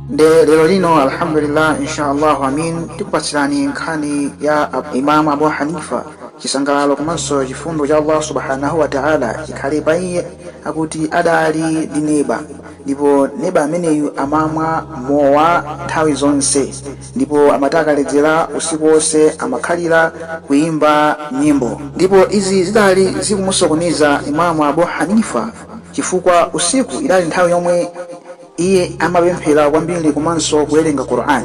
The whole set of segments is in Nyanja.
Lero lino alhamdulillah inshallah amin tikupatsirani nkhani ya Imam Abu Hanifa chisangalalo komanso chifundo cha Allah subhanahu wa ta'ala chikhale pa iye akuti adali ndi neba ndipo neba ameneyu amamwa mowa nthawi zonse ndipo amataledzera usiku wonse amakhalira kuimba nyimbo ndipo izi zidali zikumusokoneza Imam Abu Hanifa chifukwa usiku idali nthawi yomwe iye amapemphera kwambiri komanso kuwerenga Qur'an,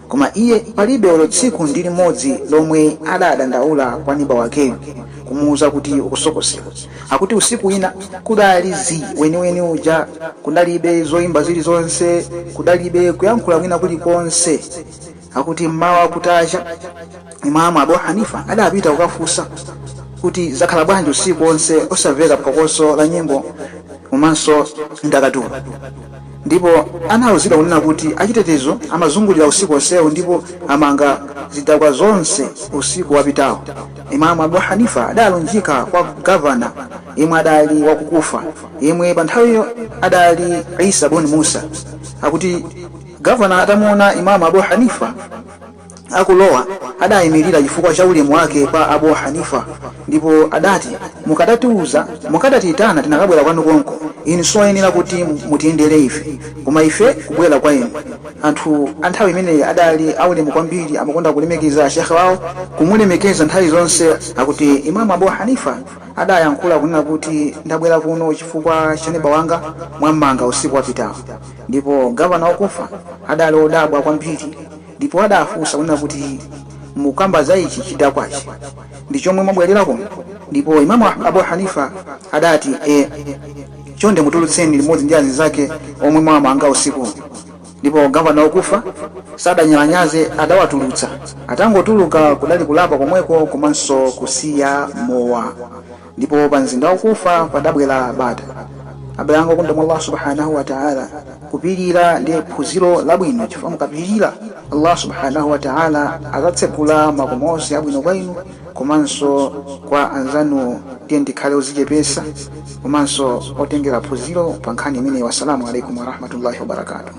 koma iye palibe tsiku ndi limodzi lomwe adadandaula kwa neba wakeyo kumuuza kuti ukusokosera. Akuti usiku wina kudali weniweni uja, kudalibe zoimba zilizonse, kudalibe kuyankhula wina kulikonse. Akuti mmawa kutacha Imam Abu Hanifa adapita kukafunsa kuti zakhala bwanji usiku wonse osamveka phokoso la nyimbo komanso ndakatulo. Ndipo anawuzidwa kunena kuti achitetezo amazungulira usiku wonsewo ndipo amanga zidakwa zonse usiku wapitawo. Imam Abu Hanifa adalunjika kwa gavana yemwe adali wakukufa, yemwe pa nthawiyo adali Isa ibn Musa. Akuti gavana atamuona Imam Abu Hanifa akulowa adayimirira chifukwa cha ulemu wake pa Abu Hanifa, ndipo adati mukadatitana tinakabwera kwanu konko, inu soyenera kuti mutiyendere ife, koma ife kubwera kwa inu. Anthu anthawi imeneyi adali aulemu kwambiri, amakonda kulemekeza shekhe wawo, kumulemekeza nthawi zonse. Akuti Imam Abu Hanifa adayankhula kunena kuti ndabwera kuno chifukwa cha neba wanga mwammanga usiku wapitawo. Ndipo gavana wakufa adali odabwa kwambiri, ndipo adafunsa kunena kuti mukamba za ichi chidakwachi ndi chomwe mwabwerera kuno. Ndipo Imam Abu Hanifa adati chonde mutulutseni limodzi ndi anzake omwe mwamanga usiku. Ndipo gavana wakufa sadanyalanyaze adawatulutsa, atangotuluka kudali kulapa komweko komanso kusiya mowa. Ndipo pa mzinda wakufa padabwera bata. Abalango kunda Allah subhanahu wa ta'ala kupirira ndi phunziro labwino, chifukwa mukapirira Allah subhanahu wa ta'ala azatsekula makomosi abwino kwa inu komanso kwa anzanu tiye ndikhale ozichepesa komanso otengera phunziro pa nkhani imeneyi. Wassalamu alaikum wa rahmatullahi wa barakatuh.